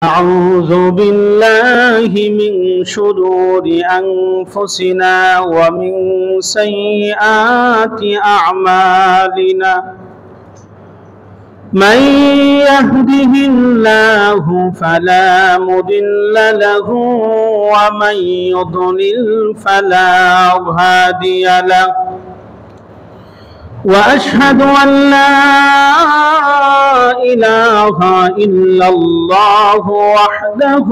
أعوذ بالله من شرور أنفسنا ومن سيئات أعمالنا من يهده الله فلا مضل له ومن يضلل فلا هادي له وأشهد أن لا إله إلا الله وحده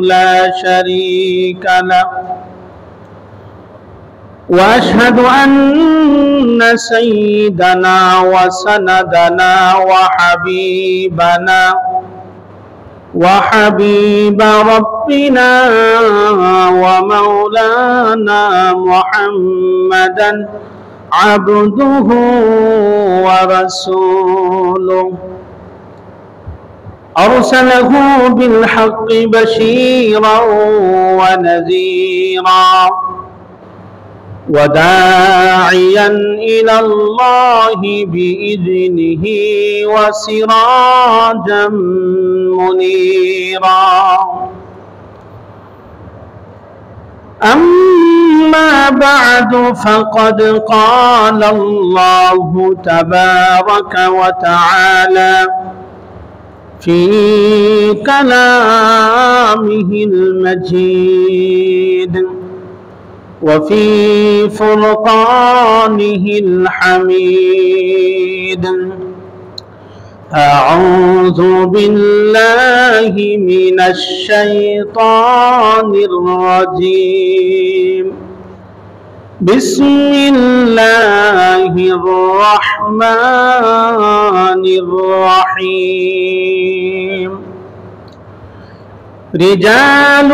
لا شريك له وأشهد أن سيدنا وسندنا وحبيب ربنا ومولانا محمدا عبده ورسوله أرسله بالحق بشيرا ونذيرا وداعيا إلى الله بإذنه وسراجا منيرا أما بعد فقد قال الله تبارك وتعالى في كلامه المجيد وفي فرقانه الحميد أعوذ بالله من الشيطان الرجيم بسم الله الرحمن الرحيم رجال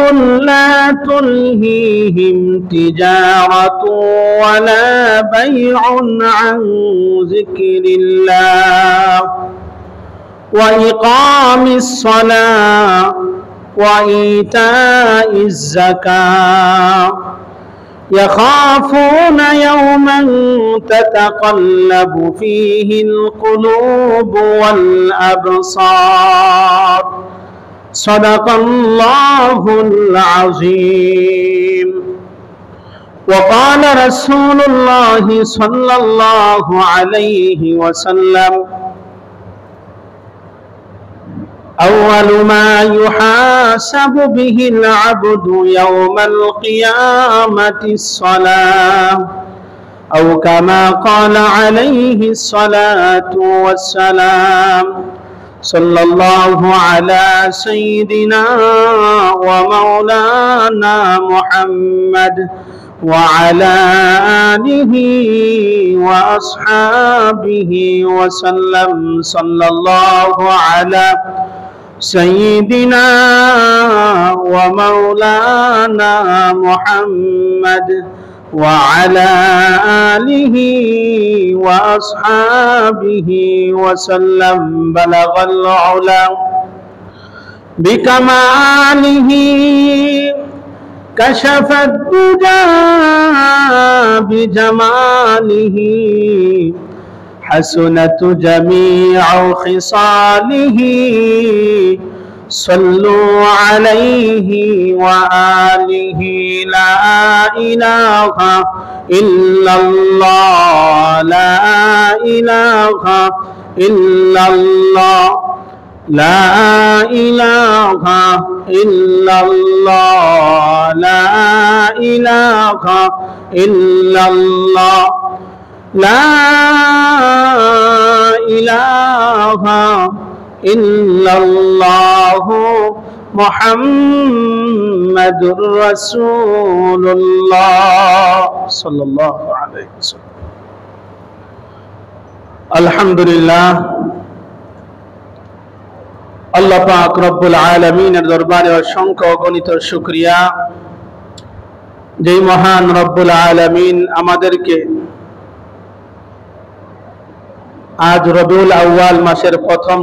لا تلهيهم تجارة ولا بيع عن ذكر الله وإقام الصلاة وإيتاء الزكاة يخافون يوما تتقلب فيه القلوب والأبصار صدق الله العظيم. وقال رسول الله صلى الله عليه وسلم أول ما يحاسب به العبد يوم القيامة الصلاة أو كما قال عليه الصلاة والسلام صلى الله على سيدنا ومولانا محمد وعلى آله وأصحابه وسلم صلى الله على سيدنا ومولانا محمد وعلى آله وأصحابه وسلم بلغ العلا بكماله كشف الدجى بجماله حسنت جميع خصاله صلوا عليه وآله لا إله إلا الله لا إله إلا الله لا إله إلا الله لا إله إلا الله لا إله إلا الله محمد رسول الله صلى الله عليه وسلم. الحمد لله আল্লাহ পাক রব্বুল আলামিনের দরবারে অসংখ্য অগণিত শুকরিয়া, যেই মহান রব্বুল আলামিন আমাদেরকে আজ রবিউল আউয়াল মাসের প্রথম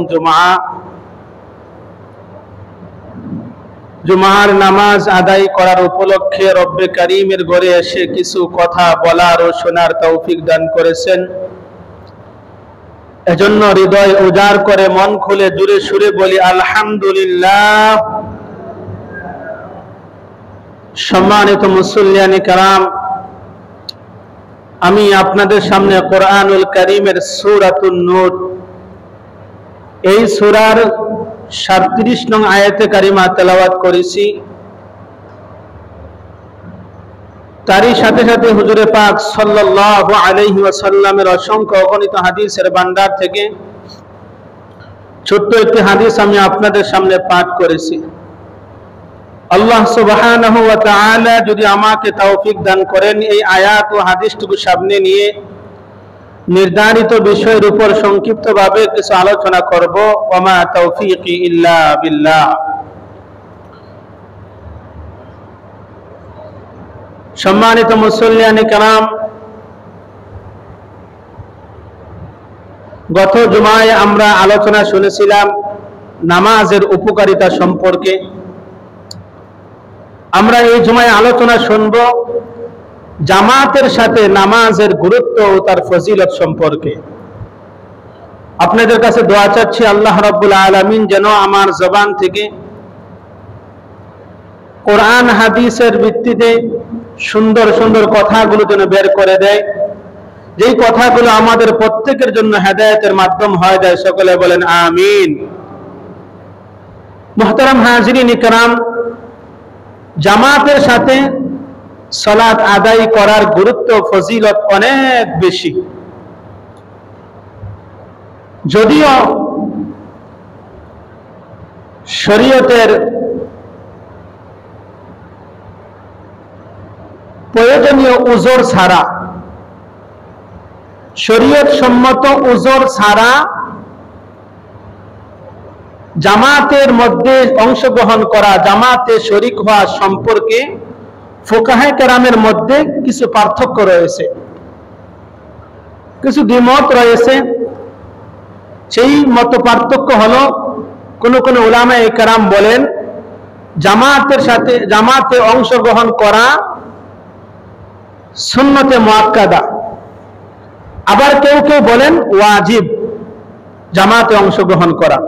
জুমার নামাজ আদায় করার উপলক্ষে রব্বে কারীমের ঘরে এসে কিছু কথা বলার ও শোনার তৌফিক দান করেছেন। এজন্য হৃদয় উজাড় করে মন খুলে জুড়ে সুরে বলি আলহামদুলিল্লাহ। সম্মানিত মুসল্লিয়ানি কেরাম, আমি আপনাদের সামনে কোরআনুল কারীমের সূরাতুন নূর, এই সূরার 37 নং আয়াতে কারিমা তেলাওয়াত করেছি। তারই সাথে সাথে হুজুরে পাক সাল্লাল্লাহু আলাইহি ওয়াসাল্লামের অসংখ্য অগণিত হাদিসের ভান্ডার থেকে ছোট্ট একটি হাদিস আমি আপনাদের সামনে পাঠ করেছি। আল্লাহ সুবহানাহু ওয়া তাআলা যদি আমাকে তৌফিক দান করেন, এই আয়াত ও হাদিসটুকু সামনে নিয়ে নির্ধারিত বিষয়ের উপর সংক্ষিপ্তভাবে কিছু আলোচনা করব। ওয়া মা তৌফিকি ইল্লা বিল্লাহ। সম্মানিত মুসল্লিয়ানি কেরাম, গত জুমায় আমরা আলোচনা শুনেছিলাম নামাজের উপকারিতা সম্পর্কে। আমরা এই জুমায় আলোচনা শুনব জামাতের সাথে নামাজের গুরুত্ব ও তার ফজিলত সম্পর্কে। আপনাদের কাছে দোয়া চাচ্ছি আল্লাহ রাব্বুল আলামিন যেন আমার জবান থেকে কোরআন হাদিসের ভিত্তিতে সুন্দর সুন্দর কথাগুলো যেন বের করে দেয়, যেই কথাগুলো আমাদের প্রত্যেকের জন্য হেদায়েতের মাধ্যম হয়ে যায়। সকলে বলেন আমিন। মুহতারাম হাজিরিন ইকরাম, জামাতের সাথে সালাত আদায় করার গুরুত্ব ফজিলত অনেক বেশি। যদিও শরীয়তের প্রয়োজনীয় উজর ছাড়া, শরীয়ত সম্মত উজর ছাড়া জামাতের মধ্যে অংশগ্রহণ করা, জামাতে শরীক হওয়া সম্পর্কে ফুকাহে কেরামের মধ্যে কিছু পার্থক্য রয়েছে, কিছু দ্বিমত রয়েছে। সেই মত পার্থক্য হলো, কোন কোন উলামায়ে কেরাম বলেন জামাতের সাথে জামাতে অংশগ্রহণ করা সুন্নতে মুআক্কাদা, আবার কেউ কেউ বলেন ওয়াজিব জামাতে অংশগ্রহণ করা।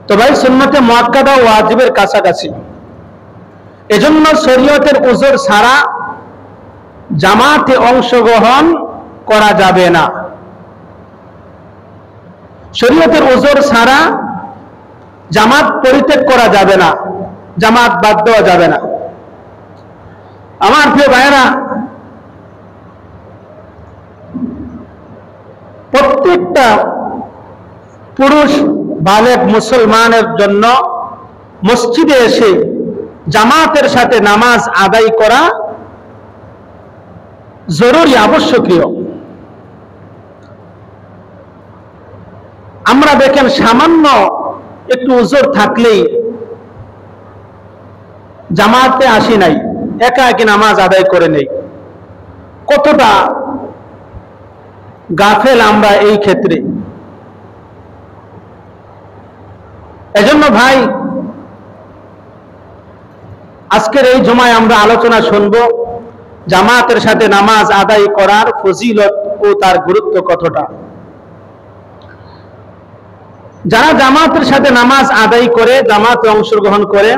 তো ভাই, সুন্নতে মুআক্কাদা ও ওয়াজিবের কাছাকাছি। এজন্য শরীয়তের উজর ছাড়া জামাতে অংশগ্রহণ করা যাবে না। শরীয়তের উজর ছাড়া জামাত পরিত্যাগ করা যাবে না, জামাত বাদ দেওয়া যাবে না। আমার প্রিয় ভাইয়েরা, প্রত্যেকটা পুরুষ বালেগ মুসলমানের জন্য মসজিদে এসে জামাতের সাথে নামাজ আদায় করা জরুরি, আবশ্যকীয়। আমরা দেখেন সামান্য একটু উজর থাকলেই জামাতে আসি নাই, একা একই নামাজ আদায় করে নেই। কতটা গাফেল আমরা এই ক্ষেত্রে। এজন্য ভাই, আজকের এই জুমায় আমরা আলোচনা শুনবো জামাতের সাথে নামাজ আদায় করার ফজিলত ও তার গুরুত্ব কতটা। যারা জামাতের সাথে নামাজ আদায় করে, জামাতে অংশগ্রহণ করে,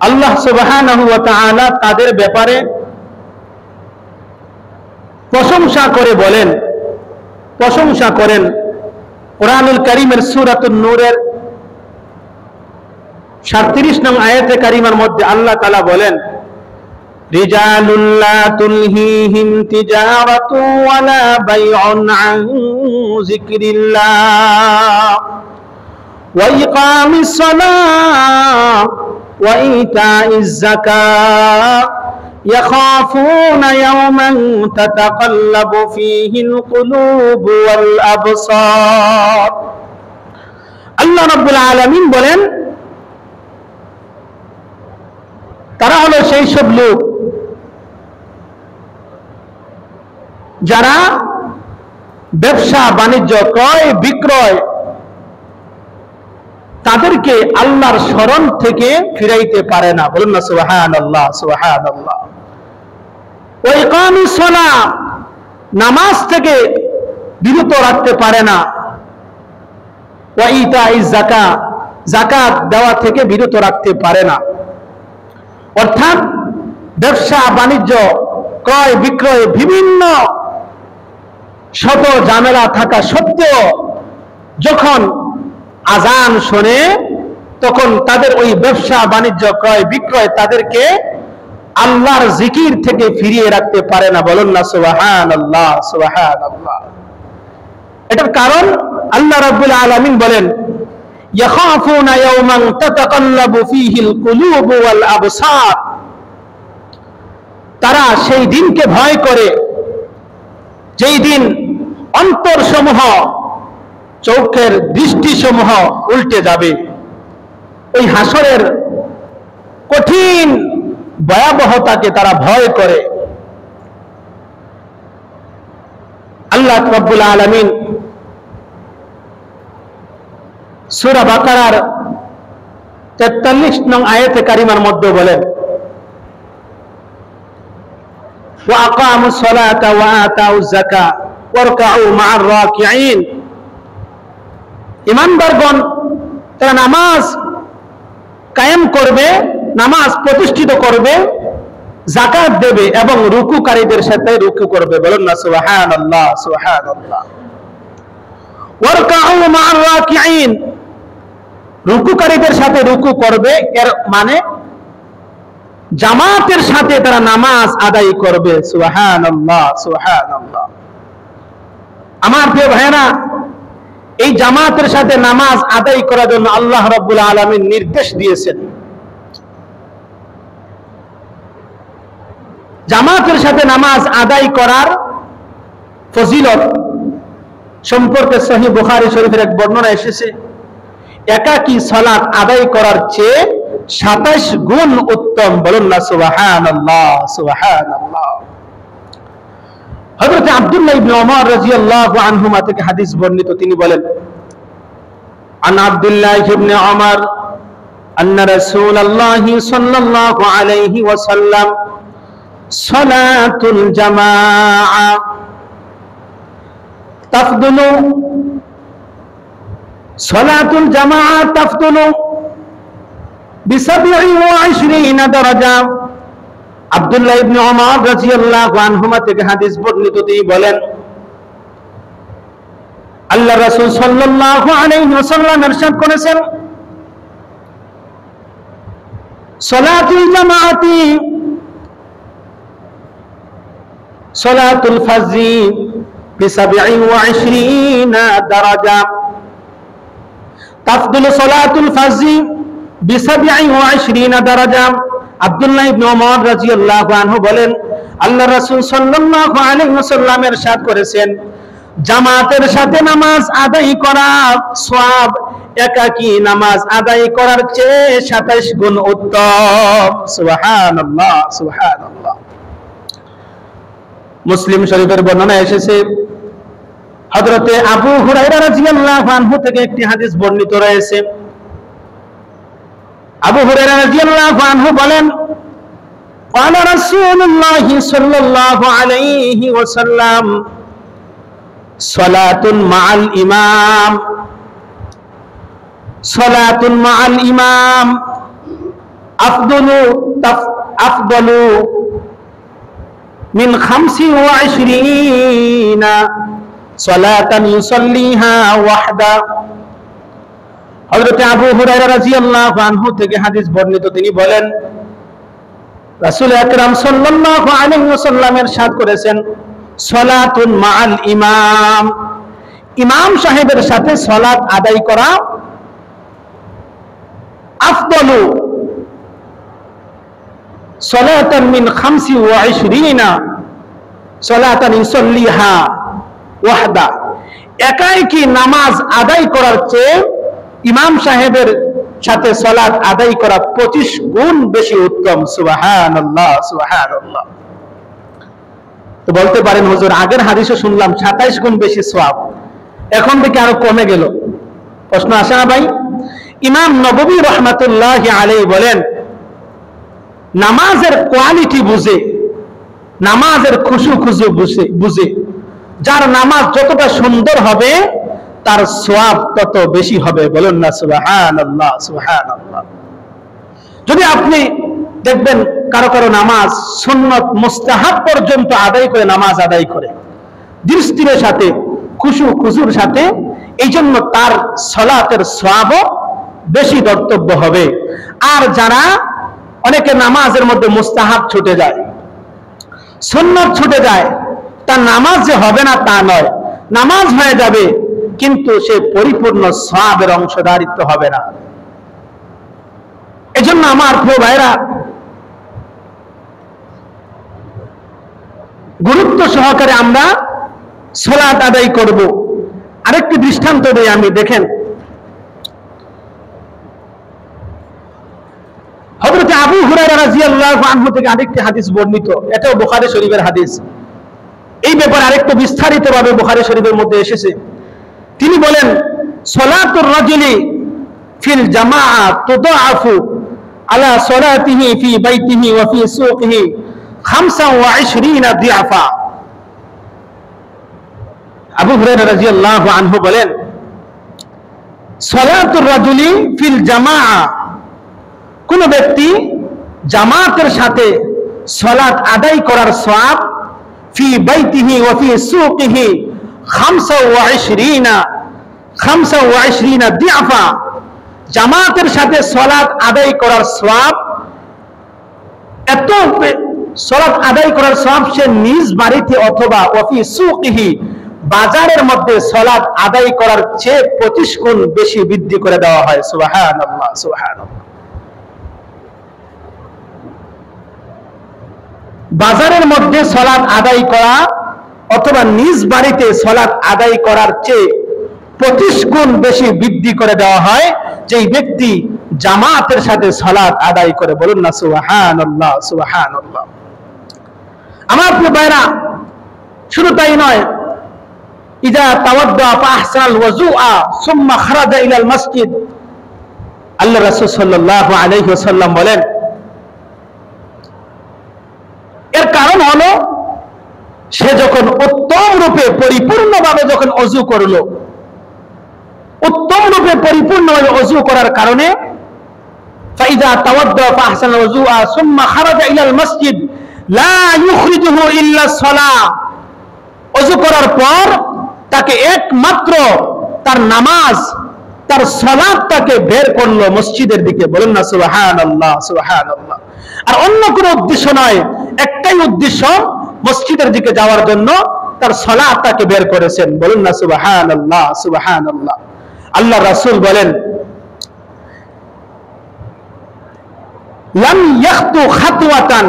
আল্লাহ সুবহানাহু ওয়া তাআলা তাদের ব্যাপারে প্রশংসা করে বলেন, প্রশংসা করেন। কোরআনুল কারীমের সূরাতুন নূরের 37 নং আয়াতে কারিমার মধ্যে আল্লাহ তাআলা বলেন, রিজালুল লা তুলহিহিম তিজারাতু ওয়ালা বাইউন আন যিকরিল্লাহ ওয়া ইকামিস সালাহ ওয়া ইতাইজ যাকাত يخافون يوما تتقلب فيه القلوب والأبصار। আল্লাহ রাব্বুল আলামিন বলেন, তারা হলো সেই সব লোক যারা ব্যবসা বাণিজ্য, ক্রয় বিক্রয়, তাদেরকে আল্লাহর স্মরণ থেকে ফিরাইতে পারে না। বলুন না সুবহানাল্লাহ, সুবহানাল্লাহ। ওয়া ইকামিস সালাহ, নামাজ থেকে বিরত রাখতে পারে না, ওয়া ইতাইজ যাকাত, যাকাত দেওয়া থেকে বিরত রাখতে পারে না। অর্থাৎ ব্যবসা বাণিজ্য, ক্রয় বিক্রয় বিভিন্ন শত ঝামেলা থাকা সত্ত্বেও যখন আজান শোনে তখন তাদের ওই ব্যবসা বাণিজ্য ক্রয় বিক্রয় তাদেরকে আল্লাহর জিকির থেকে ফিরিয়ে রাখতে পারে না। বলুন না সুবহানাল্লাহ, সুবহানাল্লাহ। এটার কারণ আল্লাহ রাব্বুল আলামিন বলেন, ইয়াখাফুনা ইয়াওমান তাতাকাল্লাবু ফীহিল কুলুবু ওয়াল আবসার, তারা সেই দিনকে ভয় করে যেই দিন অন্তরসমূহ, চোখের দৃষ্টিসমূহ উল্টে যাবে। ওই হাসরের কঠিন ভয়াবহতাকে তারা ভয় করে। আল্লাহ রাব্বুল আলামিন সূরা বাকারার 43 নং আয়াতে কারিমার মধ্যে বলেন, ওয়া আকামুস সালাতা ওয়া আতাউজ যাকাত ওয়ারকাউ মা'আর রাকিঈন, ঈমানদারগণ তারা নামাজ কায়েম করবে, নামাজ প্রতিষ্ঠিত করবে, যাকাত দেবে এবং রুকুকারীদের সাথে রুকু করবে। বলুন না সুবহানাল্লাহ, সুবহানাল্লাহ। ওয়ারকাউ মা'আর রাকিঈন, রুকুকারীদের সাথে রুকু করবে, এর মানে জামাতের সাথে তারা নামাজ আদায় করবে। সুবহানাল্লাহ, সুবহানাল্লাহ। আমার প্রিয় ভাইরা, এই জামাতের সাথে নামাজ আদায় করার জন্য আল্লাহ রাব্বুল আলামিন নির্দেশ দিয়েছেন। জামাতের সাথে নামাজ আদায় করার ফজিলত সম্পর্কে সহিহ বুখারী শরীফের এক বর্ণনা এসেছে, একাকী সালাত আদায় করার চেয়ে 27 গুণ উত্তম। বলুন না সুবহানাল্লাহ, সুবহানাল্লাহ। হযরত আব্দুল্লাহ ইবনে ওমর রাদিয়াল্লাহু আনহুমা থেকে হাদিস বর্ণিত, তিনি বলেন, আন আব্দুল্লাহ ইবনে ওমর আন্না রাসূলুল্লাহ সাল্লাল্লাহু আলাইহি ওয়াসাল্লাম সালাতুল জামাআ তাফদুলু, সালাতুল জামাআ তাফদুলু বি27 দারাজা। আব্দুল্লাহ ইবনে ওমর রাদিয়াল্লাহু আনহুমা থেকে হাদিস বর্ণিত, তিনি বলেন, আল্লাহ রাসূল সাল্লাল্লাহু আলাইহি ওয়াসাল্লাম ইরশাদ করেছেন, সালাতুল জামাআতি সালাতুল ফাজরি বি27 দারাজা, তাফদুলু সালাতুল ফাজরি বি27 দারাজা। আব্দুল্লাহ ইবনে ওমর রাদিয়াল্লাহু আনহু বলেন, আল্লাহ রাসূল সাল্লাল্লাহু আলাইহি ওয়াসাল্লাম ইরশাদ করেছেন, জামাতের সাথে নামাজ আদায় করা সওয়াব একাকী নামাজ আদায় করার চেয়ে 27 গুণ উত্তম। সুবহানাল্লাহ, সুবহানাল্লাহ। মুসলিম শরীফের বর্ণনা এসেছে, হযরতে আবু হুরায়রা রাদিয়াল্লাহু আনহু থেকে একটি হাদিস বর্ণিত রয়েছে। আবু হুরায়রা রাদিয়াল্লাহু আনহু বলেন, قال رسول الله صلى الله عليه وسلم صلاة مع الإمام صلاة مع الإمام أفضل من 25 صلاة يصليها وحده। হযরত আবু হুরায়রা রাদিয়াল্লাহু আনহু থেকে হাদিস বর্ণিত, তিনি বলেন, রাসূল আকরাম সাল্লাল্লাহু আলাইহি ওয়াসাল্লাম ইরশাদ করেছেন, সালাতুন মাআল ইমাম, ইমাম সাহেবের সাথে সালাত আদায় করা আফদলু সালাতান মিন 25 সালাতান ইউসাল্লিহা ওয়াহদা, একাই কি নামাজ আদায় করার চেয়ে ইমাম সাহেবের সাথে সালাত আদায় করা 25 গুণ বেশি উত্তম। সুবহানাল্লাহ, সুবহানাল্লাহ। তো বলতে পারেন, হুজুর আগের হাদিসে শুনলাম 27 গুণ বেশি সওয়াব, এখন থেকে আরো কমে গেল। প্রশ্ন আসে না ভাই? ইমাম নববী রাহমাতুল্লাহি আলাইহি বলেন, নামাজের কোয়ালিটি বুঝে, নামাজের খুশু বুঝে যার নামাজ যতটা সুন্দর হবে তার সওয়াব তত বেশি হবে। বলুন না সুবহানাল্লাহ, সুবহানাল্লাহ। যদি আপনি দেখবেন কারো কারো নামাজ সুন্নত মুস্তাহাব পর্যন্ত আদায় করে নামাজ আদায় করে দৃষ্টির সাথে, খুশুর সাথে, এই জন্য তার সালাতের সওয়াবও বেশি ধর্তব্য হবে। আর যারা অনেকে নামাজের মধ্যে মুস্তাহাব ছুটে যায়, সুন্নত ছুটে যায়, তার নামাজ যে হবে না তা নয়, নামাজ হয়ে যাবে কিন্তু সে পরিপূর্ণ সওয়াবের অংশধারিত্ব হবে না। এজন্য আমার প্রিয় ভাইরা, গুরুত্ব সহকারে আমরা সালাত আদায় করব। আরেকটি দৃষ্টান্ত দেই আমি, দেখেন হযরত আবু হুরায়রা রাদিয়াল্লাহু আনহু থেকে আরেকটি হাদিস বর্ণিত, এটাও বুখারী শরীফের হাদিস। এই ব্যাপারে আরেকটু বিস্তারিতভাবে বুখারী শরীফের মধ্যে এসেছে। তিনি বলেন, সালাতুর রাজুলি ফিল জামাআ তুদাআফু আলা সালাতিহি ফি বাইতিহি ওয়া ফি সুকিহি 25 দিআফা। আবু হুরায়রা রাদিয়াল্লাহু আনহু বলেন, সালাতুর রাজুলি ফিল জামাআ, কোন ব্যক্তি জামাতের সাথে সালাত আদায় করার সওয়াব ফি বাইতিহি ওয়া ফি সুকিহি 25 দিআফা, জামাতের সাথে সালাত আদায় করার সওয়াব, এত সালাত আদায় করার সওয়াব সে নিজ বাড়িতে অথবা ওয়া ফি সুকিহি, বাজারের মধ্যে সালাত আদায় করার চেয়ে 25 গুণ বেশি বৃদ্ধি করে দেওয়া হয়। সুবহানাল্লাহ, সুবহানাল্লাহ। বাজারের মধ্যে সালাত আদায় করা অথবা নিজ বাড়িতে সালাত আদায় করার চেয়ে 25 গুণ বেশি বৃদ্ধি করে দেওয়া হয় যেই ব্যক্তি জামাতের সাথে সালাত আদায় করে। বলুন না সুবহানাল্লাহ, সুবহানাল্লাহ। আমার প্রিয় ভাইরা, শুধু তাই নয়, ইযা তাওয়াদ্দা ফাহসানাল ওযুআ সুম্মা খারাজা ইলাল মসজিদ, আল্লাহ রাসূল সাল্লাল্লাহু আলাইহি ওয়াসাল্লাম বলেন, এর কারণ হলো সে যখন উত্তম রূপে পরিপূর্ণভাবে যখন ওযু করলো, উত্তম রূপে পরিপূর্ণভাবে ওযু করার কারণে ফাইদা তাওয়াদ্দা ফাহসানাল ওযুআ সুম্মা খারাজা ইলাল মসজিদ লা ইউখরিজুহু ইল্লা সালাহ, ওযু করার পর তাকে একমাত্র তার নামাজ, তার সালাত তাকে বের করলো মসজিদের দিকে। বলুন না সুবহানাল্লাহ, সুবহানাল্লাহ। আর অন্য কোনো উদ্দেশ্য নয়, একটাই উদ্দেশ্য, মসজিদের দিকে যাওয়ার জন্য তার সালাত তাকে বের করেছেন। বলুন না সুবহানাল্লাহ, সুবহানাল্লাহ। আল্লাহ রাসূল বলেন, লাম ইয়াখতু খাতওয়াতান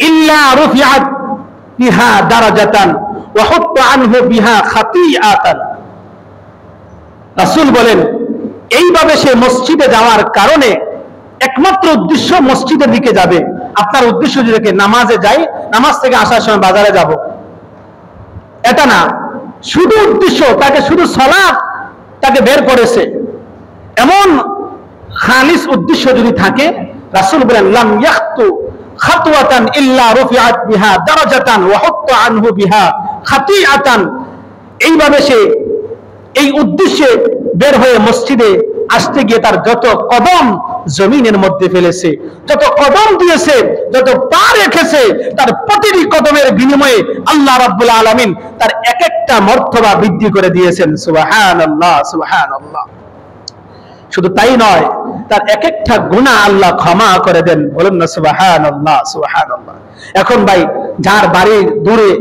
ইল্লা রুফিআত বিহা দারাজাতান ওয়া হুত্তা আনহু বিহা খাতিআতান। রাসূল বলেন, এইভাবে সে মসজিদে যাওয়ার কারণে একমাত্র উদ্দেশ্য মসজিদের দিকে যাবে। আপনার উদ্দেশ্য যদি নামাজে যাই, নামাজ থেকে আসার সময় বাজারে যাব, এটা না, শুধু উদ্দেশ্য তাকে শুধু সালাত তাকে বের করেছে, এমন খালিস উদ্দেশ্য যদি থাকে, রাসূল বলেন, লাম ইয়াখতু খাতওয়াতান ইল্লা রুফিআত বিহা দারাজাতান ওয়া হুত্তা আনহু বিহা খাতিআতান। এইভাবে সে এই উদ্দেশ্যে বের হয়ে মসজিদে আসতে গিয়ে তার যত কদম জমিনের মধ্যে ফেলেছে, যত কদম দিয়েছে, যত পা রেখেছে, তার প্রতিটি কদমের বিনিময়ে আল্লাহ রাব্বুল আলামিন তার এক একটা মর্তবা বৃদ্ধি করে দিয়েছেন। সুবহানাল্লাহ, সুবহানাল্লাহ। শুধু তাই নয়, তার এক একটা গুনাহ আল্লাহ ক্ষমা করে দেন। বলুন না সুবহানাল্লাহ, সুবহানাল্লাহ। এখন ভাই, যার বাড়ি দূরে,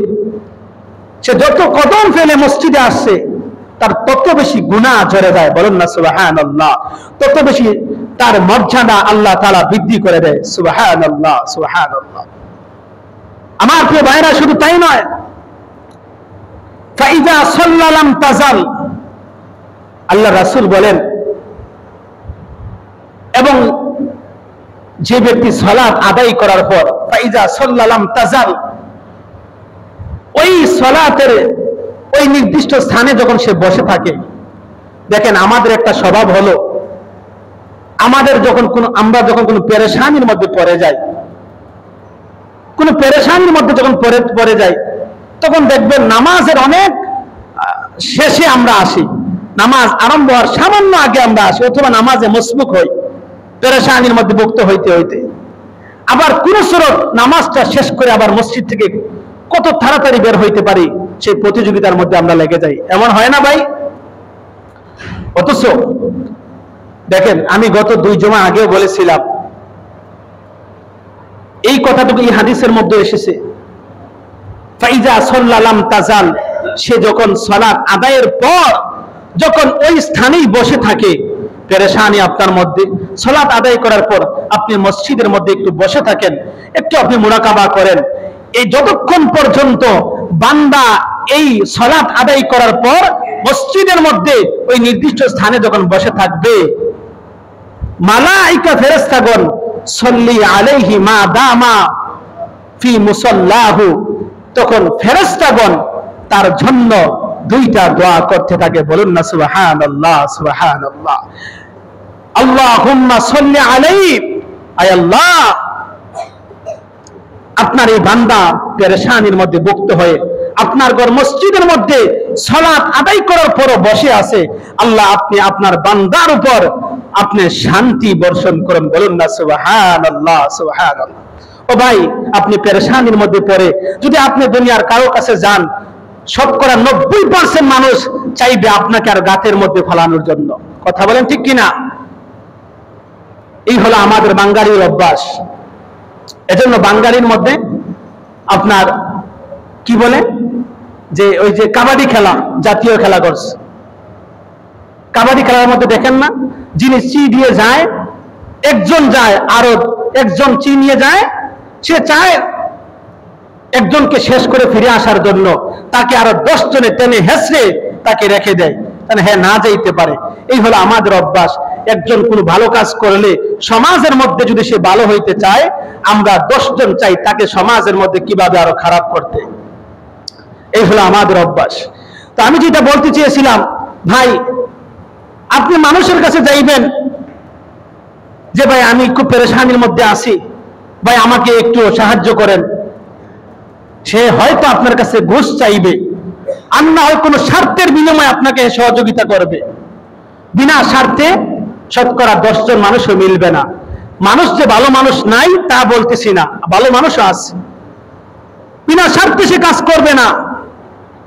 সে যত কদম ফেলে মসজিদে আসছে, তার তত বেশি গুনাহ ঝরে যায়। বলুন না সুবহানাল্লাহ। তত বেশি তার মর্যাদা আল্লাহ তাআলা বৃদ্ধি করে দেয়। সুবহানাল্লাহ, সুবহানাল্লাহ। আমার প্রিয় ভাইরা, শুধু তাই নয়, ফাইদা সাল্লালাম তাজাল, আল্লাহ রাসূল বলেন, এবং যে ব্যক্তি সালাত আদায় করার পর ফাইজা সাল্লালাম তাজাল, ওই সালাতের ওই নির্দিষ্ট স্থানে যখন সে বসে থাকে, দেখেন আমাদের একটা স্বভাব হলো, আমরা যখন কোনো পেরেশানির মধ্যে পড়ে যাই, কোনো পেরেশানির মধ্যে যখন পড়ে যাই, তখন দেখবেন নামাজের অনেক শেষে আমরা আসি, নামাজ আরম্ভ হওয়ার সামান্য আগে আমরা আসি, অথবা নামাজে মসবুক হই পেরেশানির মধ্যে ভুক্ত হইতে হইতে। আবার কোন সুরত নামাজটা শেষ করে আবার মসজিদ থেকে কত তাড়াতাড়ি বের হইতে পারি সেই প্রতিযোগিতার মধ্যে আমরা লেগে যাই। এমন হয় না ভাই? অথচ দেখেন, আমি গত 2 জুমা আগেও বলেছিলাম এই কথাটুকু এই হাদিসের মধ্যে এসেছে, ফাইজা সাল্লাল্লাম তাজাল, সে যখন সালাত আদায়ের পর যখন ওই স্থানেই বসে থাকে, পেরেশানি আপনার মধ্যে, সালাত আদায় করার পর আপনি মসজিদের মধ্যে একটু বসে থাকেন, একটু আপনি মুরাকাবা করেন, এই যতক্ষণ পর্যন্ত বান্দা এই সালাত আদায় করার পর মসজিদের মধ্যে ওই নির্দিষ্ট স্থানে যখন বসে থাকবে, মালাইকা ফেরেশতাগণ সল্লি আলাইহি মা দামা ফি মুসাল্লাহু, তখন ফেরেশতাগণ তার জন্য 2টা দোয়া করতে থাকে। বলুন না সুবহানাল্লাহ, সুবহানাল্লাহ। আল্লাহুম্মা সল্লি আলাইহি, আয় আল্লাহ, আপনার এই বান্দা পেরেশানির মধ্যে ভুক্ত হয়ে আপনার ঘর মসজিদের মধ্যে সালাত আদায় করার পরও বসে আছে, আল্লাহ আপনি আপনার বান্দার উপর আপনি শান্তি বর্ষণ করেন। বলুন না সুবহানাল্লাহ, সুবহানাল্লাহ। ও ভাই, আপনি পেরেশানির মধ্যে পড়ে যদি আপনি দুনিয়ার কারো কাছে যান, শতকরা 90% মানুষ চাইবে আপনাকে আর গাতের মধ্যে ফেলানোর জন্য। কথা বলেন ঠিক কিনা? এই হলো আমাদের বাঙালির অভ্যাস। এজন্য বাঙালির মধ্যে আপনার কি বলে যে ওই যে কাবাডি খেলা, জাতীয় খেলা করছে, কাবাডি খেলার মধ্যে দেখেন না, যিনি চি দিয়ে যায়, একজন যায় আরো একজন চি নিয়ে যায়, সে চায় একজনকে শেষ করে ফিরে আসার জন্য, তাকে আরো 10 জনে টেনে হেসড়ে তাকে রেখে দেয়, তাহলে হ্যাঁ না যাইতে পারে। এই হলো আমাদের অভ্যাস। একজন কোনো ভালো কাজ করলে সমাজের মধ্যে যদি সে ভালো হইতে চায়, আমরা 10 জন চাই তাকে সমাজের মধ্যে কিভাবে আরো খারাপ করতে। এই হলো আমাদের অভ্যাস। তো আমি যেটা বলতে চেয়েছিলাম, ভাই আপনি মানুষের কাছে যাইবেন যে ভাই আমি খুব পেরেশানির মধ্যে আছি, ভাই আমাকে একটু সাহায্য করেন, সে হয়তো আপনার কাছে ঘুষ চাইবে, আর না হয় কোনো স্বার্থের বিনিময়ে আপনাকে সহযোগিতা করবে। বিনা স্বার্থে শতকরা 10 জন মানুষও মিলবে না। মানুষ যে ভালো মানুষ নাই তা বলতেছি না, ভালো মানুষও আছে, বিনা স্বার্থে সে কাজ করবে না।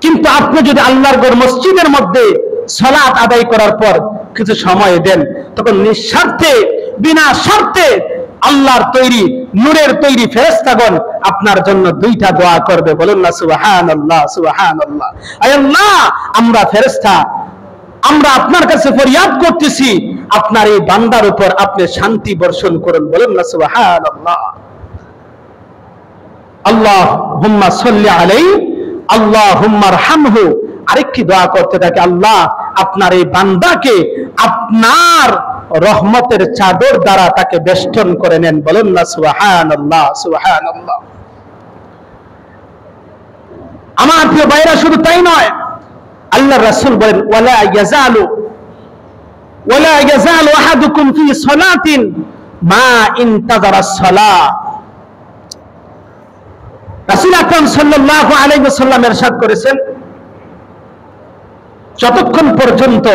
কিন্তু আপনি যদি আল্লাহর ঘর মসজিদের মধ্যে সালাত আদায় করার পর কিছু সময় দেন, তখন নিঃস্বার্থে বিনা স্বার্থে আল্লাহর তৈরি নূরের তৈরি ফেরেশতাগণ আপনার জন্য 2টা দোয়া করবে। বলুন না সুবহানাল্লাহ, সুবহানাল্লাহ। আয় আল্লাহ, আমরা ফেরেশতা, আমরা আপনার কাছে ফরিয়াদ করতেছি, আপনার এই বান্দার উপর আপনি শান্তি বর্ষণ করুন। বলুন না সুবহানাল্লাহ। আল্লাহুম্মা সাল্লি আলাইহি আল্লাহুম্মা আরহামহু। আরেকটি দোয়া করতে থাকে, আল্লাহ আপনার এই বান্দাকে আপনার রহমতের চাদর দ্বারা তাকে বেষ্টন করে নেন। বলুন না সুবহানাল্লাহ, সুবহানাল্লাহ। আমার প্রিয় ভাইরা, শুধু তাই নয়, আল্লাহর রাসূল বলেন, ওয়ালা ইয়াজালু আহাদুকুম ফি সালাতিন মা ইনতাযারা আস-সালাহ। রাসূল আকরাম সাল্লাল্লাহু আলাইহি ওয়াসাল্লাম ইরশাদ করেছেন, যতক্ষণ পর্যন্ত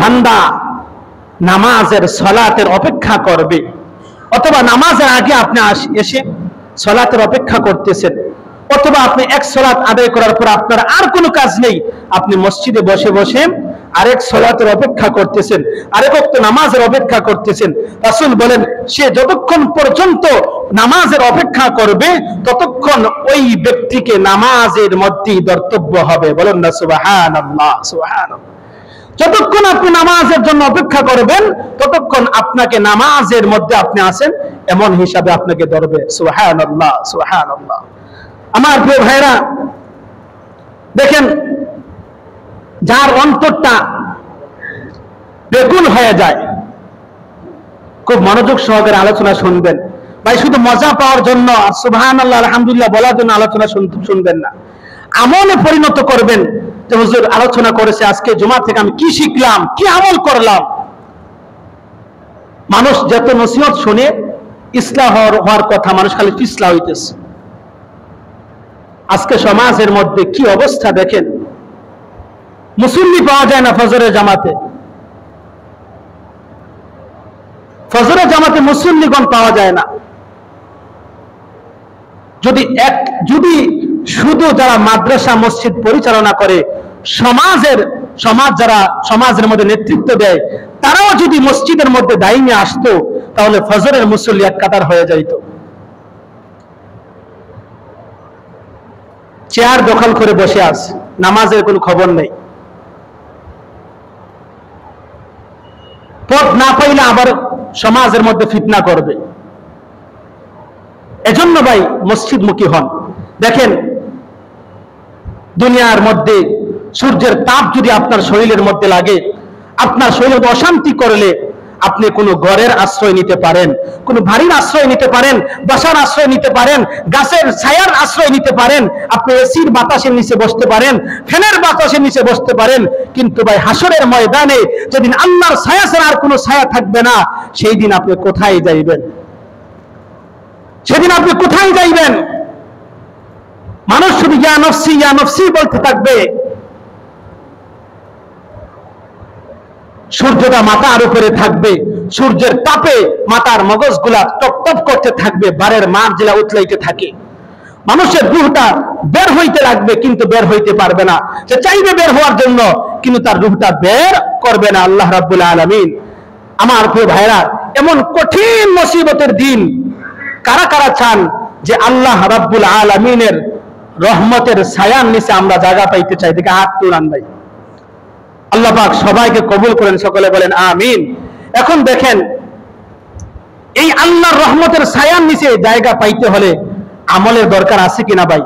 বান্দা নামাজের সালাতের অপেক্ষা করবে, অথবা নামাজের আগে আপনি এসে সালাতের অপেক্ষা করতেছেন, অথবা আপনি এক সালাত আদায় করার পর আপনার আর কোনো কাজ নেই, আপনি মসজিদে বসে বসে আরেক সালাতের অপেক্ষা করতেছেন, আরেক ওয়াক্ত নামাজের অপেক্ষা করতেছেন, রাসূল বলেন সে যতক্ষণ পর্যন্ত নামাজের অপেক্ষা করবে ততক্ষণ ওই ব্যক্তিকে নামাজের মধ্যেই কর্তব্য হবে। বলেন না সুবহানাল্লাহ, সুবহানাল্লাহ। যতক্ষণ আপনি নামাজের জন্য অপেক্ষা করবেন ততক্ষণ আপনাকে নামাজের মধ্যে আপনি আছেন এমন হিসাবে আপনাকে ধরবে। সুবহানাল্লাহ, সুবহানাল্লাহ। আমার প্রিয় ভাইরা, দেখেন, যার অন্তরটা বেকুল হয়ে যায়, খুব মনোযোগ সহকারে আলোচনা শুনবেন ভাই। শুধু মজা পাওয়ার জন্য সুবহানাল্লাহ আলহামদুলিল্লাহ বলার জন্য আলোচনা শুনবেন না, আমলে পরিণত করবেন যে হুজুর আলোচনা করেছে, আজকে জুমা থেকে আমি কি শিখলাম, কি আমল করলাম। মানুষ যত নসিহত শুনে ইসলাহ হওয়ার কথা, মানুষ খালি ফিসলা হইতেছে। আজকে সমাজের মধ্যে কি অবস্থা দেখেন, মুসল্লি পাওয়া যায় না ফজরের জামাতে, ফজরের জামাতে মুসল্লিগণ পাওয়া যায় না। যদি শুধু যারা মাদ্রাসা মসজিদ পরিচালনা করে, সমাজের মধ্যে নেতৃত্ব দেয়, তারাও যদি মসজিদের মধ্যে দায়িত্বে আসতো, তাহলে ফজরের মুসল্লি এক কাতার হয়ে যাইত। চেয়ার দখল করে বসে আছে, নামাজের কোনো খবর নেই। পথ না পাইলে আবার সমাজের মধ্যে ফিতনা করবে। এজন্য ভাই মসজিদমুখী হন। দেখেন, দুনিয়ার মধ্যে সূর্যের তাপ যদি আপনার শরীরের মধ্যে লাগে, আপনার শরীরে অশান্তি করলে আপনি কোনো ঘরের আশ্রয় নিতে পারেন, কোনো বাড়ির আশ্রয় নিতে পারেন, বাসার আশ্রয় নিতে পারেন, গাছের ছায়ার আশ্রয় নিতে পারেন, আপনি এসির বাতাসের নিচে বসতে পারেন, ফ্যানের বাতাসের নিচে বসতে পারেন। কিন্তু ভাই হাসরের ময়দানে যেদিন আল্লাহর ছায়া ছাড়া আর কোনো ছায়া থাকবে না, সেই দিন আপনি কোথায় যাইবেন? সেদিন আপনি কোথায় যাইবেন? মানুষ শুধু ইয়া নফসি ইয়া নফসি বলতে থাকবে। সূর্যটা মাথার উপরে থাকবে, সূর্যের তাপে মাথার মগজগুলা টপটপ করতে থাকবে, বারের মার জেলা উতলাইতে থাকে। মানুষের রূহটা বের হইতে লাগবে, কিন্তু বের হইতে পারবে না। সে চাইবে বের হওয়ার জন্য, কিন্তু তার রূহটা বের করবে না। আল্লাহ রাব্বুল আলামিন, আমার প্রিয় ভাইরা, এমন কঠিন মুসিবতের দিন কারা কারা চান যে আল্লাহ রাব্বুল আলামিনের রহমতের ছায়ার নিচে আমরা জায়গা পাইতে চাই? দেখে হাত তুলান ভাই। আল্লাহ পাক সবাইকে কবুল করেন, সকলে বলেন আমিন। এখন দেখেন, এই আল্লাহর রহমতের ছায়ার নিচে জায়গা পাইতে হলে আমলের দরকার আছে কিনা ভাই?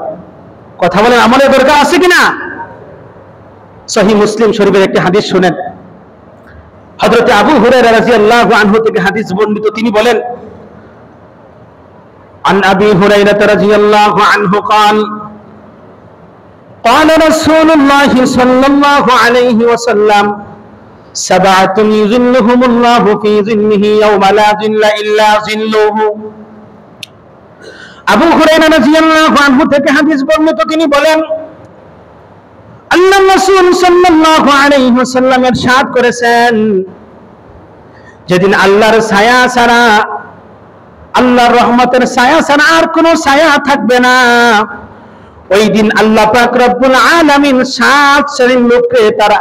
কথা বলেন, আমলের দরকার আছে কিনা? সহিহ মুসলিম শরীফের একটি হাদিস শুনেন। হযরত আবু হুরায়রা রাদিয়াল্লাহু আনহু থেকে হাদিস বর্ণিত, তিনি বলেন, عن أبي هريرة رضي الله عنه قال قال رسول الله صلى الله عليه وسلم سبعة يظلهم الله في ظله يوم لا ظل إلا ظله। আবু হুরায়রা রাদিয়াল্লাহু আনহু থেকে হাদিস বর্ণিত, তিনি বলেন, আল্লাহর রাসূল সাল্লাল্লাহু আলাইহি ওয়াসাল্লাম ইরশাদ করেছেন, যেদিন আল্লাহর ছায়া ছাড়া, আল্লাহর রহমতের ছায়া ছাড়া আর কোনো ছায়া থাকবে না, ওই দিন আল্লাহ পাক রব্বুল আলামিন 7 শ্রেণীর লোককে তারা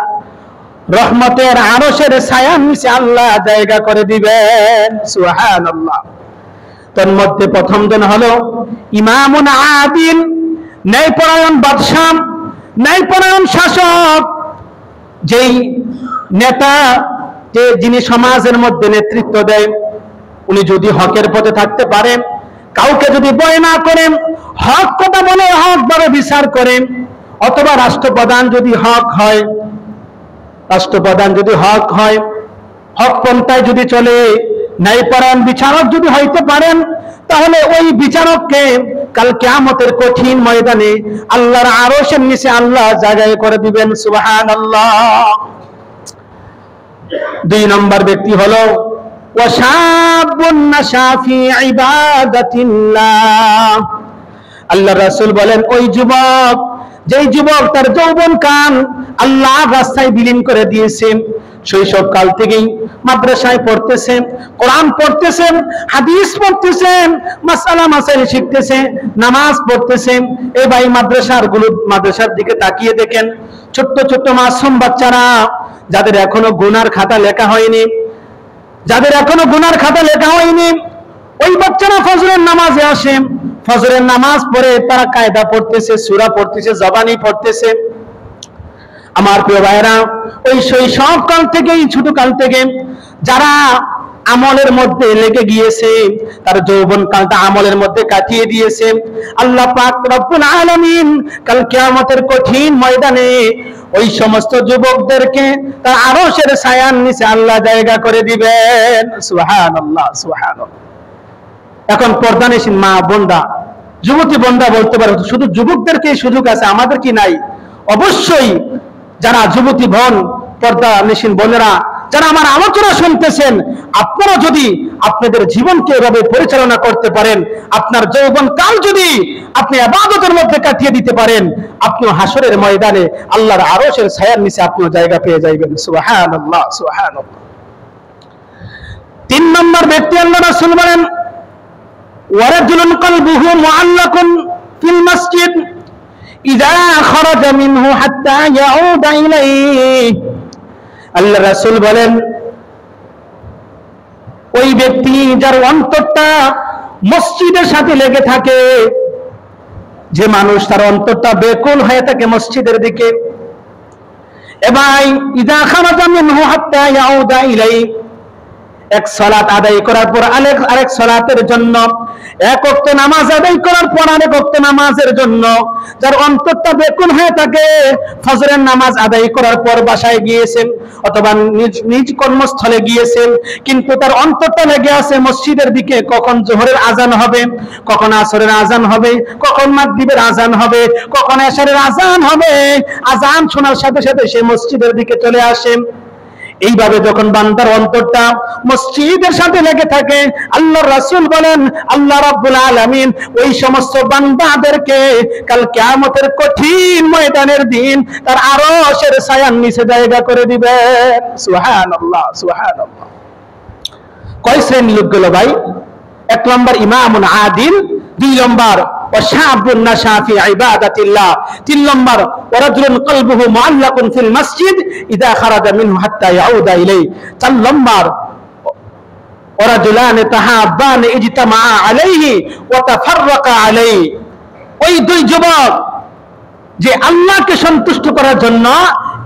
রহমতের আরশের ছায়ার নিচে আল্লাহ জায়গা করে দিবেন। সুবহানাল্লাহ। তার মধ্যে প্রথম জন হলো ইমামুন আদিল, ন্যায়পরায়ণ বাদশা, ন্যায়পরায়ণ শাসক। যেই নেতা, যিনি সমাজের মধ্যে নেতৃত্ব দেয়, উনি যদি হকের পথে থাকতে পারেন, কাউকে যদি ভয় না করেন, হক কথা বলে হক ভাবে বিচার করেন, অথবা রাষ্ট্রপ্রধান যদি হক হয়, হক পন্থায় যদি চলে, ন্যায়পরায়ণ বিচারক যদি হইতে পারেন, তাহলে ওই বিচারককে কাল কিয়ামতের কঠিন ময়দানে আল্লাহর আরশের নিচে আল্লাহ জায়গায় করে দিবেন। সুবহানাল্লাহ। 2 নম্বর ব্যক্তি হলো ওয়াশাবুন নাশা ফি ইবাদাতিল্লাহ। আল্লাহর রাসূল বলেন, ওই যুবক, যেই যুবক তার যৌবন কাল আল্লাহর রাস্তায় বিলীন করে দিয়েছেন, শৈশব কাল থেকেই মাদ্রাসায় পড়তেছেন, কোরআন পড়তেছেন, হাদিস পড়তেছেন, মাসআলা মাসাইল শিখতেছেন, নামাজ পড়তেছেন। এই ভাই মাদ্রাসার দিকে তাকিয়ে দেখেন, ছোট্ট ছোট্ট মাসুম বাচ্চারা, যাদের এখনো গুনার খাতা লেখা হয়নি, ওই বাচ্চারা ফজরের নামাজে আসে, ফজরের নামাজ পড়ে তারা কায়দা পড়তেছে, সূরা পড়তেছে, জবানি পড়তেছে। আমার প্রিয় ভাইরা, ওই শৈশব কাল থেকেই, ছোট কাল থেকে যারা আমলের মধ্যে লেগে গিয়েছে, তার যৌবন কালটা আমলের মধ্যে কাটিয়ে দিয়েছে, আল্লাহ পাক রব্বুল আলামিন কাল কিয়ামতের কঠিন ময়দানে ওই সমস্ত যুবকদেরকে তার আরশের ছায়ার নিচে আল্লাহ জায়গা করে দিবেন। সুবহানাল্লাহ, সুবহানাল্লাহ। এখন পর্দানিসীন মা বোনরা, যুবতী বোনরা বলতে পারে, শুধু যুবকদেরকে সুযোগ আছে, আমাদের কি নাই? অবশ্যই যারা যুবতী বোন, পর্দানিসীন বোনেরা, যারা আমার আলোচনা শুনতেছেন, আপনারা যদি আপনাদের জীবনকে এভাবে পরিচালনা করতে পারেন, আপনার যৌবন কাল যদি আপনি ইবাদতের মধ্যে কাটিয়ে দিতে পারেন, আপনি হাসরের ময়দানে আল্লাহর আরশের ছায়ার নিচে আপনি জায়গা পেয়ে যাবেন। সুবহানাল্লাহ, সুবহানাল্লাহ। 3 নম্বর ব্যক্তি আল্লাহ রাসূল বলেন, ওয়ারাজুলুন কলবুহু মুআল্লাকুন ফিল মসজিদ ইযা খারাজা মিনহু হাত্তা ইয়াউদা ইলাইহি। আল্লাহ রাসূল বলেন, ওই ব্যক্তি যার অন্তরটা মসজিদের সাথে লেগে থাকে, যে মানুষ তার অন্তরটা বেকুল হয়ে থাকে মসজিদের দিকে, এবার ইযা খারাজা মিনহু হাত্তা ইয়াউদা ইলাইহি, এক সালাত আদায় করার পর আরেক সালাতের জন্য, এক ওয়াক্ত নামাজ আদায় করার পর আরেক ওয়াক্ত নামাজের জন্য যার অন্তরটা বেকুল হয়ে থাকে, ফজরের নামাজ আদায় করার পর বাসায় গিয়েছেন অথবা নিজ কর্মস্থলে গিয়েছেন, কিন্তু তার অন্তরটা লেগে আছে মসজিদের দিকে, কখন জোহরের আজান হবে, কখন আসরের আজান হবে, কখন মাগরিবের আজান হবে, কখন এশারের আজান হবে। আজান শোনার সাথে সাথে সে মসজিদের দিকে চলে আসে। এইভাবে যখন বান্দার অন্তরটা মসজিদের সাথে লেগে থাকে, আল্লাহর রাসূল বলেন, আল্লাহ রাব্বুল আলামিন ওই সমস্ত বান্দাদেরকে কাল কিয়ামতের কঠিন ময়দানের দিন তার আরশের ছায়ার নিচে জায়গা করে দিবেন। সুবহানাল্লাহ, সুবহানাল্লাহ। কয় শ্রেণীর লোকগুলো ভাই? 1 নম্বর ইমামুন আদিল, 2 নম্বর ওয়াশাবুন নাশা ফি ইবাদাতিল্লাহ, 3 নম্বর ওয়ারাজুলুন কলবুহু মুআল্লাকুন ফিল মসজিদ ইযা খারাজা মিনহু হাত্তা ইয়াউদা ইলাইহি, 4 নম্বর ওয়ারাজুলান তাহাব্বান ইজতামা আলাইহি ওয়া তাফাররাকা আলাইহি। ওই 2 যুবক যে আল্লাহকে সন্তুষ্ট করার জন্য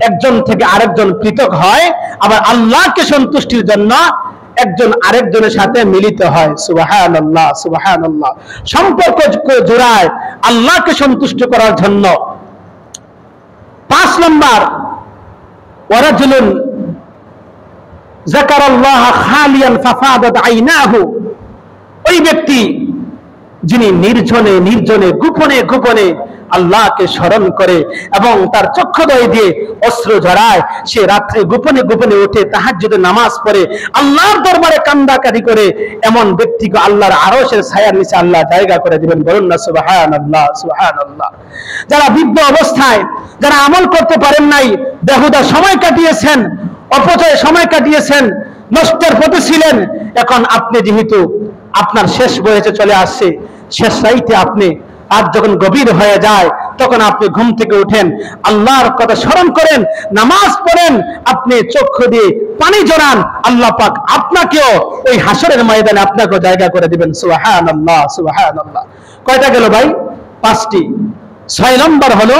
একজন থেকে আরেকজন পৃথক হয়, আবার আল্লাহকে সন্তুষ্টির জন্য একজন আরেকজনের সাথে মিলিত হয়। সুবহানাল্লাহ, সুবহানাল্লাহ। সম্পর্ক জোড়ায় আল্লাহকে সন্তুষ্ট করার জন্য। 5 নম্বর ওয়ারাজুলুন যাকারাল্লাহ খালিয়ান ফাফাদাত আইনাহু, ওই ব্যক্তি যিনি নির্জনে নির্জনে গোপনে গোপনে আল্লাহকে স্মরণ করে এবং তার চক্ষুদ্বয় দিয়ে অশ্রু ঝরায়, সে রাত্রে গোপনে গোপনে উঠে তাহাজ্জুদের নামাজ পড়ে আল্লাহর দরবারে কান্দাকাটি করে, এমন ব্যক্তিকে আল্লাহর আরশের ছায়ার নিচে আল্লাহ জায়গা করে দিবেন। বলুন না সুবহানাল্লাহ, সুবহানাল্লাহ। যারা বৃদ্ধ অবস্থায়, যারা আমল করতে পারেন নাই, বেহুদা সময় কাটিয়েছেন, অপচয় সময় কাটিয়েছেন, নষ্টের পথে ছিলেন, এখন আপনি যেহেতু আপনার শেষ বয়সে চলে আসছে, শেষ রাইতে আপনি আজ যখন গভীর হয়ে যায় তখন আপনি ঘুম থেকে উঠেন, আল্লাহর কথা স্মরণ করেন, নামাজ পড়েন, আপনি চক্ষু দিয়ে পানি জড়ান, আল্লাহ পাক আপনাকেও ওই হাসরের ময়দানে আপনাকেও জায়গা করে দিবেন। সুবহানাল্লাহ, সুবহানাল্লাহ। কয়টা গেল ভাই? 5টি। 6 নম্বর হলো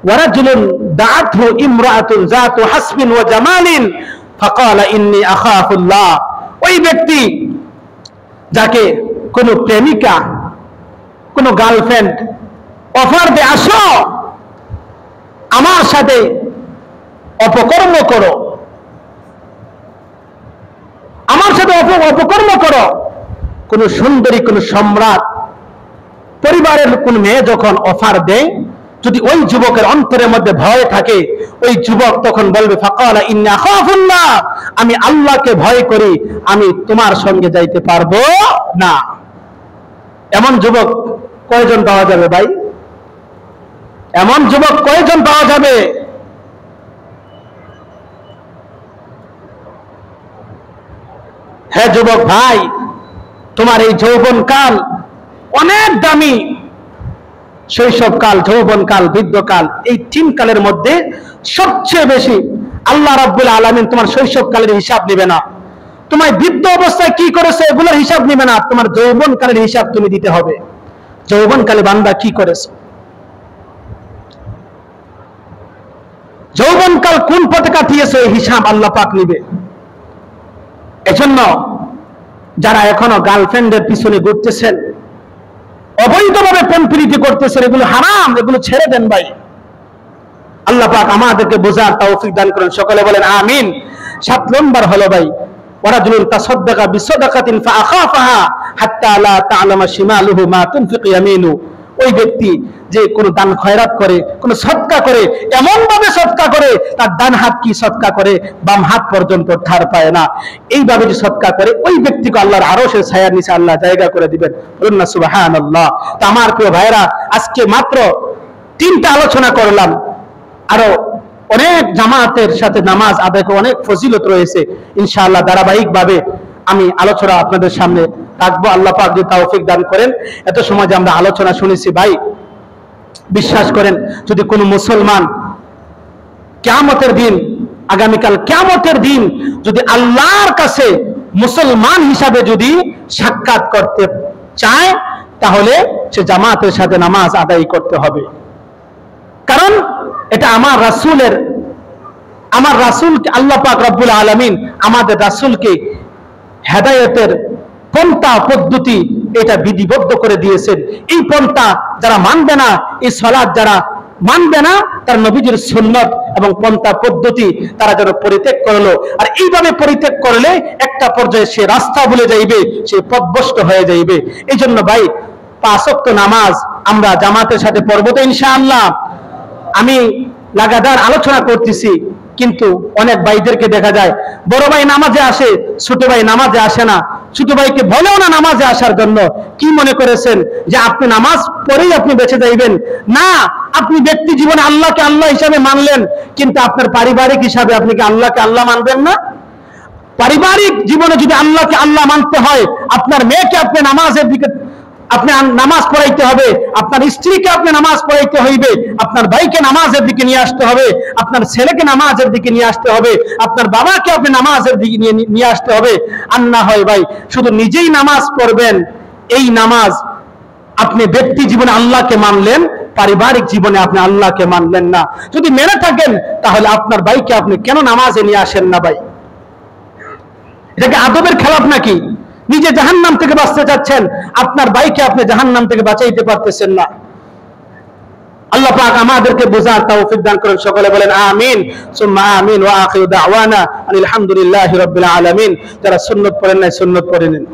ওয়ারাজুলুন দাআতহু ইমরাআতুন যাতু হাসবিন ওয়া জামালিন ফাকালা ইন্নী আখাফুল্লাহ, ওই ব্যক্তি যাকে কোন প্রেমিকা, কোন গার্লফ্রেন্ড অফার দিয়ে, আসো আমার সাথে অপকর্ম করো, আমার সাথে অপকর্ম করো, কোন সুন্দরী, কোন সম্রাট পরিবারের কোন মেয়ে যখন অফার দেয়, যদি ওই যুবকের অন্তরের মধ্যে ভয় থাকে, ওই যুবক তখন বলবে ফাকালা ইন্নী আখাফুল্লাহ, আমি আল্লাহকে ভয় করি, আমি তোমার সঙ্গে যাইতে পারবো না। এমন যুবক কয়জন পাওয়া যাবে ভাই? এমন যুবক কয়জন পাওয়া যাবে? হ্যাঁ যুবক ভাই, তোমার এই যৌবনকাল অনেক দামি। শৈশবকাল, যৌবনকাল, বৃদ্ধকাল, এই 3 কালের মধ্যে সবচেয়ে বেশি আল্লাহ রাব্বুল আলামিন তোমার শৈশবকালের হিসাব নেবে না, তোমার বৃদ্ধ অবস্থায় কি করেছো এগুলোর হিসাব নেবে না, তোমার যৌবনকালের হিসাব তুমি দিতে হবে। যৌবনকালে বান্দা কি করেছো, যৌবনকাল কোন পথে কাটিয়েছো, এই হিসাব আল্লাহ পাক নিবে। এজন্য যারা এখনো গার্লফ্রেন্ডের পিছনে ঘুরতেছেন, অবৈধভাবে প্রেম-প্রীতি করতেছেন, এগুলো হারাম, এগুলো ছেড়ে দেন ভাই। আল্লাহ পাক আমাদেরকে বোঝার তৌফিক দান করেন, সকলে বলেন আমিন। 7 নম্বর হলো ভাই ওয়ারাজুলুন তাসাদদাকা বিসাদাকাতিন ফাআখাফাহা হাত্তা লা তা'লামা শিমালুহু মা তুনফিকু ইয়ামিনু, ওই ব্যক্তি যে কোনো দান খয়রাত করে, কোনো সদকা করে, এমন ভাবে সদকা করে তার ডান হাত কি সদকা করে বাম হাত পর্যন্ত ঠার পায় না, এইভাবে যে সদকা করে ওই ব্যক্তিকে আল্লাহর আরশের ছায়ার নিচে আল্লাহ জায়গা করে দিবেন। বলুন না সুবহানাল্লাহ। তো আমার প্রিয় ভাইরা, আজকে মাত্র 3টা আলোচনা করলাম, আরো অনেক জামাতের সাথে নামাজ আদায় করে অনেক ফজিলত রয়েছে। ইনশাআল্লাহ ধারাবাহিকভাবে আমি আলোচনা আপনাদের সামনে রাখবো, আল্লাহ পাক যদি তৌফিক দান করেন। এত সময় যে আমরা আলোচনা শুনেছি ভাই, বিশ্বাস করেন যদি কোনো মুসলমান কিয়ামতের দিন, আগামীকাল কিয়ামতের দিন যদি আল্লাহর কাছে মুসলমান হিসাবে যদি সাক্ষাৎ করতে চায়, তাহলে সে জামাতের সাথে নামাজ আদায় করতে হবে। কারণ এটা আমার রাসূলকে আল্লাহ পাক রব্বুল আলামিন আমাদের রাসূলকে হেদায়েতের পন্থা পদ্ধতি এটা বিধিবদ্ধ করে দিয়েছেন। এই পন্থা যারা মানবে না, এই সালাত যারা মানবে না, তার নবীজির সুন্নাত এবং পন্থা পদ্ধতি তারা যেন পরিত্যাগ করলো। আর এইভাবে পরিত্যাগ করলে একটা পর্যায়ে সে রাস্তা ভুলে যাইবে, সে পথভ্রষ্ট হয়ে যাইবে। এই জন্য ভাই 5 ওয়াক্ত নামাজ আমরা জামাতের সাথে পড়ব তো ইনশাআল্লাহ। আমি লাগাতার আলোচনা করতেছি, কিন্তু অনেক ভাইদেরকে দেখা যায় বড় ভাই নামাজে আসে, ছোট ভাই নামাজে আসে না। ছোট ভাইকে বলেও না নামাজে আসার জন্য। কি মনে করেছেন যে আপনি নামাজ পড়েই আপনি বেঁচে যাইবেন? না, আপনি ব্যক্তি জীবনে আল্লাহকে আল্লাহ হিসাবে মানলেন, কিন্তু আপনার পারিবারিক হিসাবে আপনি কি আল্লাহকে আল্লাহ মানবেন না? পারিবারিক জীবনে যদি আল্লাহকে আল্লাহ মানতে হয়, আপনার মেয়েকে আপনি নামাজের দিকে আপনি নামাজ পড়াইতে হবে, আপনার স্ত্রীকে আপনি নামাজ পড়াইতে হইবে, আপনার ভাইকে নামাজের দিকে নিয়ে আসতে হবে, আপনার ছেলেকে নামাজের দিকে নিয়ে আসতে হবে, আপনার বাবাকে আপনি নামাজের দিকে নিয়ে আসতে হবে। আর না হয় ভাই শুধু নিজেই নামাজ পড়বেন, এই নামাজ আপনি ব্যক্তি জীবনে আল্লাহকে মানলেন, পারিবারিক জীবনে আপনি আল্লাহকে মানলেন না। যদি মেনে থাকেন তাহলে আপনার ভাইকে আপনি কেন নামাজে নিয়ে আসেন না ভাই? এটাকে আদবের খেলাফ নাকি? নিজে জাহান্নাম থেকে বাঁচতে চাচ্ছেন, আপনার ভাইকে আপনি জাহান্নাম থেকে বাঁচাইতে পারতেছেন না। আল্লাহ পাক আমাদেরকে বোঝার তৌফিক দান করেন। সকলে বলেন আমিন সুম্মা আমিন। ওয়া আখিরু দাওয়ানা আলহামদুলিল্লাহি রাব্বিল আলামিন। যারা সুন্নাত পড়েন নাই সুন্নাত পড়ে নিন।